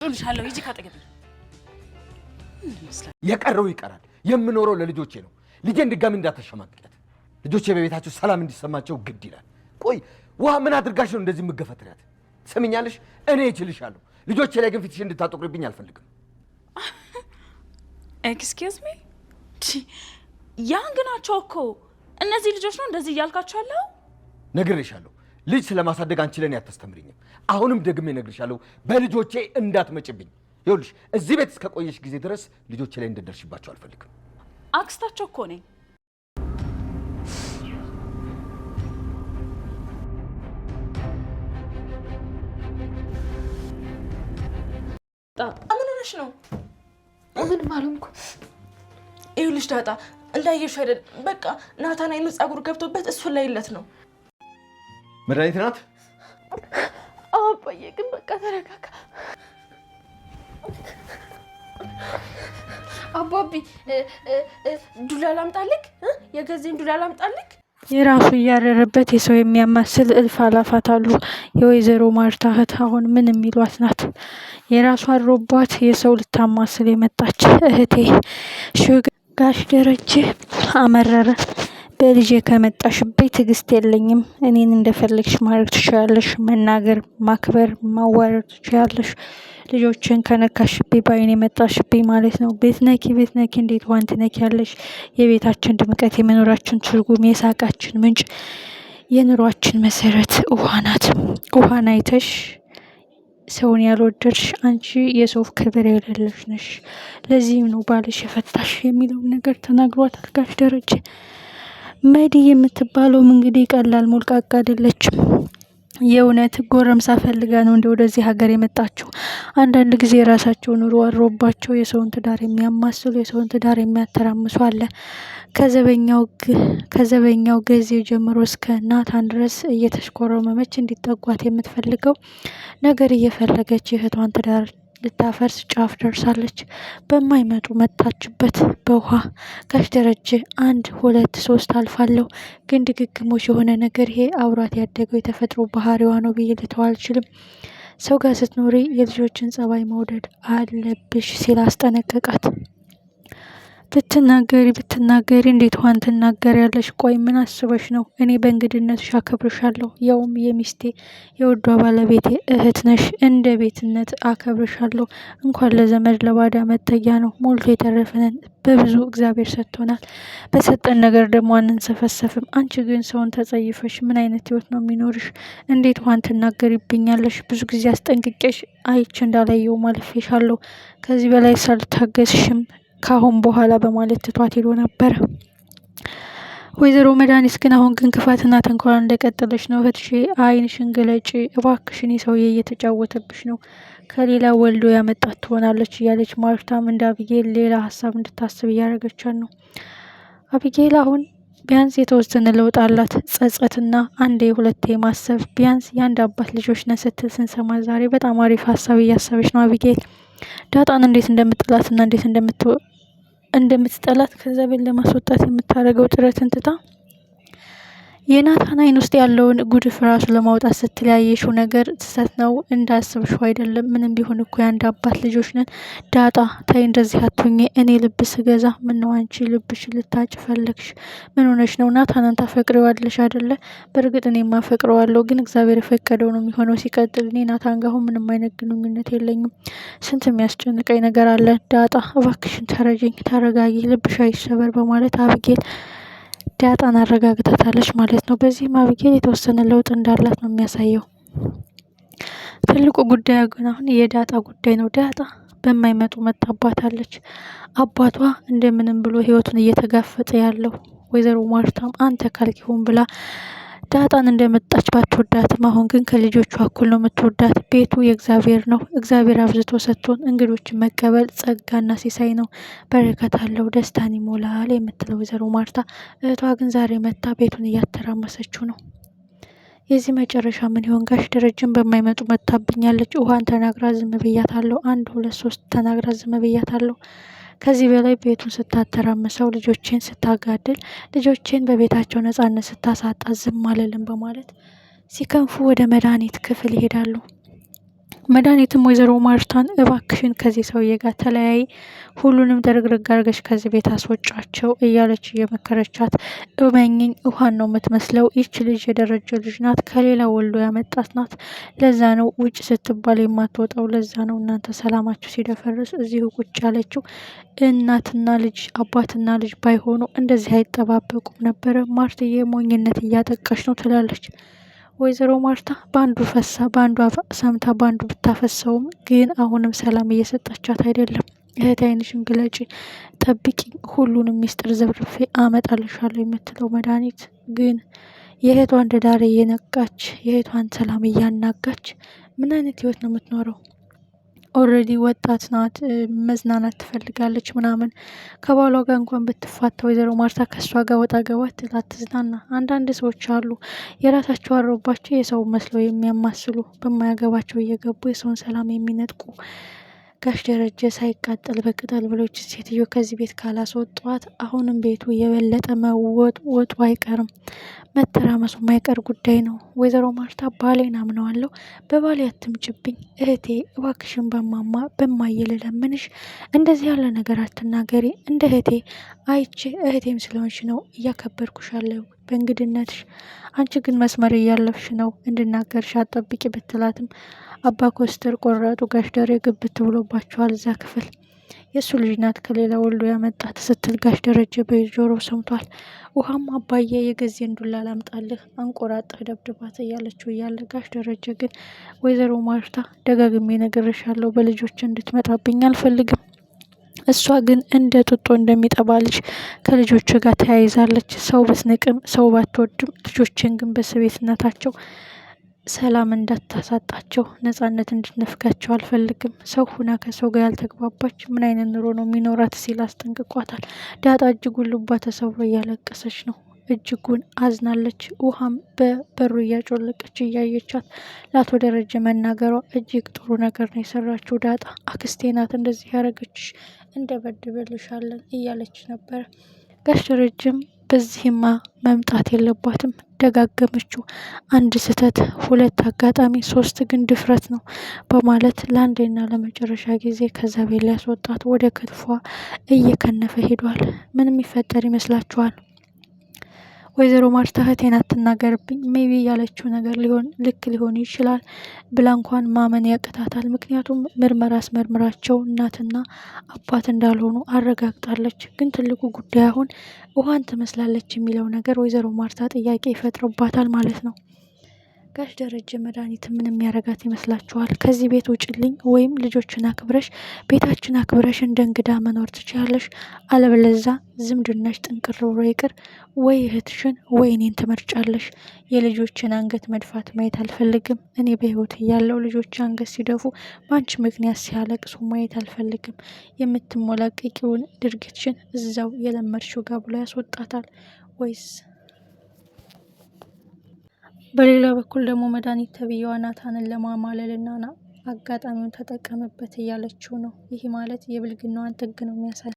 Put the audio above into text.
ልሻለሁ ይጂ ካጠገብ የቀረው ይቀራል። የምኖረው ለልጆቼ ነው። ልጄን ድጋሚ እንዳታሸማቅቂያት። ልጆቼ በቤታቸው ሰላም እንዲሰማቸው ግድ ይላል። ቆይ ውሃ ምን አድርጋሽ ነው እንደዚህ የምገፈትሪያት? ትሰሚኛለሽ? እኔ እችልሻለሁ። ልጆቼ ላይ ግን ፊትሽ እንድታጠቁሪብኝ አልፈልግም። ኤክስኪውዝ ሚ ያንግ ናቸው እኮ እነዚህ ልጆች ነው እንደዚህ እያልካቸው ያለው? ነግሬሻለሁ። ልጅ ስለማሳደግ አንቺ ለኔ አታስተምሪኝም። አሁንም ደግሜ ነግሬሻለሁ፣ በልጆቼ እንዳትመጭብኝ። ይኸውልሽ እዚህ ቤት እስከ ቆየሽ ጊዜ ድረስ ልጆቼ ላይ እንድትደርሽባቸው አልፈልግም። አክስታቸው እኮ ነኝ። ምን ሆነሽ ነው? ምን ማለምኩ? ይኸውልሽ ዳጣ እንዳየሽ አይደል? በቃ ናታን አይኑ ጸጉር ገብቶበት እሱን ላይለት ነው። መድኃኒት ናት? አባዬ ግን በቃ ተረጋጋ። አባቢ ዱላ ላምጣልክ? የገዜን ዱላ ላምጣልክ? የራሱ እያረረበት የሰው የሚያማስል እልፍ አላፋት አሉ። የወይዘሮ ማርታ እህት አሁን ምን የሚሏት ናት? የራሱ አሮባት የሰው ልታማስል የመጣች እህቴ። ጋሽ ደረጀ አመረረ። በልጄ ከመጣሽብኝ ትዕግስት የለኝም። እኔን እንደፈለግሽ ማድረግ ትችያለሽ። መናገር፣ ማክበር፣ ማዋረድ ትችያለሽ። ልጆችን ከነካሽብኝ ባይኔ መጣሽብኝ ማለት ነው። ቤት ነኪ እንዴት ዋንት ነኪ ያለሽ? የቤታችን ድምቀት፣ የመኖራችን ትርጉም፣ የሳቃችን ምንጭ፣ የኑሯችን መሰረት ውሃ ናት። ውሃን አይተሽ ሰውን ያልወደድሽ አንቺ የሰው ክብር የሌለሽ ነሽ። ለዚህም ነው ባልሽ የፈታሽ የሚለውን ነገር ተናግሯታል ጋሽ ደረጀ። መዲ የምትባለው እንግዲህ ቀላል ሞልቃቃ አይደለችም። የእውነት ጎረምሳ ፈልጋ ነው እንደ ወደዚህ ሀገር የመጣችው። አንዳንድ ጊዜ የራሳቸው ኑሮ አሮባቸው የሰውን ትዳር የሚያማስሉ የሰውን ትዳር የሚያተራምሱ አለ። ከዘበኛው ጊዜ ጀምሮ እስከ ናታን ድረስ እየተሽኮረመመች እንዲጠጓት የምትፈልገው ነገር እየፈለገች የእህቷን ትዳር ልታፈርስ ጫፍ ደርሳለች። በማይመጡ መታችበት በውሃ ጋሽ ደረጀ 1 2 3 አልፋለሁ። ግን ድግግሞሽ የሆነ ነገር ይሄ አውራት ያደገው የተፈጥሮ ባህሪዋ ነው ብዬ ልተው አልችልም። ሰው ጋር ስትኖሪ የልጆችን ጸባይ መውደድ አለብሽ ሲል አስጠነቀቃት። ብትናገሪ እንዴት ዋን ትናገሪያለሽ? ቆይ ምን አስበሽ ነው? እኔ በእንግድነትሽ አከብርሻለሁ። ያውም የሚስቴ የውዷ ባለቤቴ እህት ነሽ። እንደ ቤትነት አከብርሻለሁ። እንኳን ለዘመድ ለባዳ መጠጊያ ነው። ሞልቶ የተረፈንን በብዙ እግዚአብሔር ሰጥቶናል። በሰጠን ነገር ደግሞ አንንሰፈሰፍም። አንቺ ግን ሰውን ተጸይፈሽ ምን አይነት ህይወት ነው የሚኖርሽ? እንዴት ዋን ትናገሪብኛለሽ? ብዙ ጊዜ አስጠንቅቄሽ አይቼ እንዳላየው ማለፌሻለሁ። ከዚህ በላይ ሳልታገስሽም ካሁን በኋላ በማለት ትቷት ሄዶ ነበር። ወይዘሮ መድኃኒት ግን አሁን ግን ክፋትና ተንኮል እንደቀጠለች ነው። እህትሽ አይንሽን ግለጪ እባክሽን፣ ሰውዬ እየተጫወተብሽ ነው፣ ከሌላ ወልዶ ያመጣት ትሆናለች እያለች ማርታም እንደ አብጌል ሌላ ሀሳብ እንድታስብ እያደረገቻት ነው። አብጌል አሁን ቢያንስ የተወሰነ ለውጥ አላት። ጸጸትና አንዴ ሁለቴ ማሰብ ቢያንስ የአንድ አባት ልጆች ነን ስትል ስንሰማ ዛሬ በጣም አሪፍ ሀሳብ እያሰበች ነው አብጌል። ዳጣን እንዴት እንደምትጥላትና እንዴት እንደምትጠላት ከዛ ቤት ለማስወጣት የምታደርገው ጥረትን ትታ የናታን አይን ውስጥ ያለውን ጉድፍ ራሱ ለማውጣት ስትለያየሽው ነገር ትሰት ነው እንዳስብሽው አይደለም። ምንም ቢሆን እኮ የአንድ አባት ልጆች ነን። ዳጣ ታይ እንደዚህ አትሁኚ። እኔ ልብ ስገዛ ምን ነው አንቺ ልብሽ ልታጭ ፈለግሽ? ምን ሆነሽ ነው? ናታንን ታፈቅሪዋለሽ አይደለ? በእርግጥ እኔም አፈቅረዋለሁ፣ ግን እግዚአብሔር የፈቀደው ነው የሚሆነው። ሲቀጥል እኔ ናታን ጋር ምንም አይነት ግንኙነት የለኝም። ስንት የሚያስጨንቀኝ ነገር አለ። ዳጣ እባክሽን ተረጅኝ፣ ተረጋጊ፣ ልብሽ አይሰበር በማለት አብጌል ዳጣን አረጋግታታለች ማለት ነው። በዚህም አብጌል የተወሰነ ለውጥ እንዳላት ነው የሚያሳየው። ትልቁ ጉዳዩ ግን አሁን የዳጣ ጉዳይ ነው። ዳጣ በማይመጡ መጣባታለች። አባቷ እንደምንም ብሎ ህይወቱን እየተጋፈጠ ያለው ወይዘሮ ማርታም አንተ ካልኪሁን ብላ ዳጣን እንደመጣች ባትወዳትም አሁን ግን ከልጆቿ እኩል ነው የምትወዳት። ቤቱ የእግዚአብሔር ነው። እግዚአብሔር አብዝቶ ሰጥቶን እንግዶችን መቀበል ጸጋና ሲሳይ ነው። በረከት አለው፣ ደስታን ይሞላል የምትለው ወይዘሮ ማርታ እህቷ ግን ዛሬ መታ ቤቱን እያተራመሰችው ነው። የዚህ መጨረሻ ምን ይሆን? ጋሽ ደረጀን በማይመጡ መታብኛለች። ውሃን ተናግራ ዝም ብያታለሁ። 1 2 3 ተናግራ ዝም ብያታለሁ። ከዚህ በላይ ቤቱን ስታተራምሰው፣ ልጆቼን ስታጋድል፣ ልጆቼን በቤታቸው ነጻነት ስታሳጣ ዝም አልልም በማለት ሲከንፉ ወደ መድኃኒት ክፍል ይሄዳሉ። መድኃኒትም ወይዘሮ ማርታን እባክሽን ከዚህ ሰውዬ ጋር ተለያይ፣ ሁሉንም ድርግርግ አድርገሽ ከዚህ ቤት አስወጫቸው እያለች እየመከረቻት፣ እመኝኝ ውሃን ነው የምትመስለው፣ ይች ልጅ የደረጀ ልጅ ናት፣ ከሌላ ወልዶ ያመጣት ናት፣ ለዛ ነው ውጭ ስትባል የማትወጣው፣ ለዛ ነው እናንተ ሰላማችሁ ሲደፈርስ እዚሁ ቁጭ ያለችው። እናትና ልጅ አባትና ልጅ ባይሆኑ እንደዚህ አይጠባበቁም ነበረ። ማርትዬ ሞኝነት እያጠቃሽ ነው ትላለች። ወይዘሮ ማርታ በአንዱ ፈሳ በአንዱ ሰምታ በአንዱ ብታፈሰውም ግን አሁንም ሰላም እየሰጣቻት አይደለም። እህቴ ዓይንሽን ግለጪ፣ ጠብቂ፣ ሁሉንም ሚስጥር ዘብርፌ አመጣልሻለሁ የምትለው መድኃኒት ግን የእህቷን ትዳር እየነቃች የእህቷን ሰላም እያናጋች ምን አይነት ህይወት ነው የምትኖረው? ኦልሬዲ ወጣት ናት፣ መዝናናት ትፈልጋለች ምናምን። ከባሏ ጋር እንኳን ብትፋታ ወይዘሮ ማርታ ከእሷ ጋር ወጣ ገባ ትዝናና። አንዳንድ ሰዎች አሉ የራሳቸው አሮባቸው የሰው መስለው የሚያማስሉ፣ በማያገባቸው እየገቡ የሰውን ሰላም የሚነጥቁ። ጋሽ ደረጀ ሳይቃጠል በቅጠል ብሎች ሴትዮ ከዚህ ቤት ካላስወጧት አሁንም ቤቱ የበለጠ መወጡ አይቀርም፣ መተራመሱ ማይቀር ጉዳይ ነው። ወይዘሮ ማርታ ባሌን አምነዋለሁ፣ በባሌ አትምጭብኝ እህቴ፣ እባክሽን በማየ ልለምንሽ፣ እንደዚህ ያለ ነገር አትናገሪ። እንደ እህቴ አይቼ እህቴም ስለሆንሽ ነው እያከበርኩሽ ያለው በእንግድነትሽ። አንቺ ግን መስመር እያለፍሽ ነው፣ እንድናገርሽ አትጠብቂ ብትላትም አባ ኮስተር ቆረጡ። ጋሽ ደሬ ግብት ብሎባቸዋል እዛ ክፍል። የእሱ ልጅ ናት ከሌላ ወልዶ ያመጣት ስትል ጋሽ ደረጀ በጆሮ ሰምቷል። ውሃም አባዬ የገዜን ዱላ ላምጣልህ አንቆራጥህ ደብድባት እያለችው እያለ ጋሽ ደረጀ ግን ወይዘሮ ማርታ ደጋግሜ ነግሬሻለሁ፣ በልጆች እንድትመጣብኝ አልፈልግም። እሷ ግን እንደ ጡጦ እንደሚጠባ ልጅ ከልጆች ጋር ተያይዛለች። ሰው ብትንቅም ሰው ባትወድም ልጆችን ግን በስቤትነታቸው ሰላም እንዳታሳጣቸው፣ ነጻነት እንድትነፍጋቸው አልፈልግም። ሰው ሁና ከሰው ጋር ያልተግባባች ምን አይነት ኑሮ ነው የሚኖራት ሲል አስጠንቅቋታል። ዳጣ እጅጉን ልቧ ተሰብሮ እያለቀሰች ነው። እጅጉን አዝናለች። ውሃም በበሩ እያጮለቀች እያየቻት ለአቶ ደረጀ መናገሯ እጅግ ጥሩ ነገር ነው የሰራችው። ዳጣ አክስቴ ናት እንደዚህ ያደረገችሽ፣ እንደበድብልሻለን እያለች ነበረ። ጋሽ ደረጀም በዚህማ መምጣት የለባትም ደጋገመችው። አንድ ስህተት፣ ሁለት አጋጣሚ፣ ሶስት ግን ድፍረት ነው በማለት ለአንዴና ለመጨረሻ ጊዜ ከዛ ቤት ሊያስወጣት ወደ ክትፏ እየከነፈ ሄዷል። ምን የሚፈጠር ይመስላችኋል? ወይዘሮ ማርታ እህቴን አትናገርብኝ ሜቢ ያለችው ነገር ልክ ሊሆን ይችላል ብላ እንኳን ማመን ያቅታታል። ምክንያቱም ምርመራ አስመርምራቸው እናትና አባት እንዳልሆኑ አረጋግጣለች። ግን ትልቁ ጉዳይ አሁን ውሃን ትመስላለች የሚለው ነገር ወይዘሮ ማርታ ጥያቄ ይፈጥርባታል ማለት ነው። ጋሽ ደረጀ መድኃኒት ምን የሚያረጋት ይመስላችኋል? ከዚህ ቤት ውጭልኝ፣ ወይም ልጆችን አክብረሽ ቤታችን አክብረሽ እንደ እንግዳ መኖር ትችያለሽ፣ አለበለዛ ዝምድናሽ ጥንቅር ብሎ ይቅር፣ ወይ እህትሽን ወይ እኔን ትመርጫለሽ። የልጆችን አንገት መድፋት ማየት አልፈልግም። እኔ በህይወት እያለው ልጆች አንገት ሲደፉ በአንቺ ምክንያት ሲያለቅሱ ማየት አልፈልግም። የምትሞላቀቂውን ድርጊትሽን እዛው የለመድሽው ጋር ብሎ ያስወጣታል። ወይስ በሌላ በኩል ደግሞ መድኃኒት ተብዬዋ ናታንን ለማማለልና አጋጣሚውን ተጠቀምበት እያለችው ነው። ይህ ማለት የብልግናዋን ጥግ ነው የሚያሳይ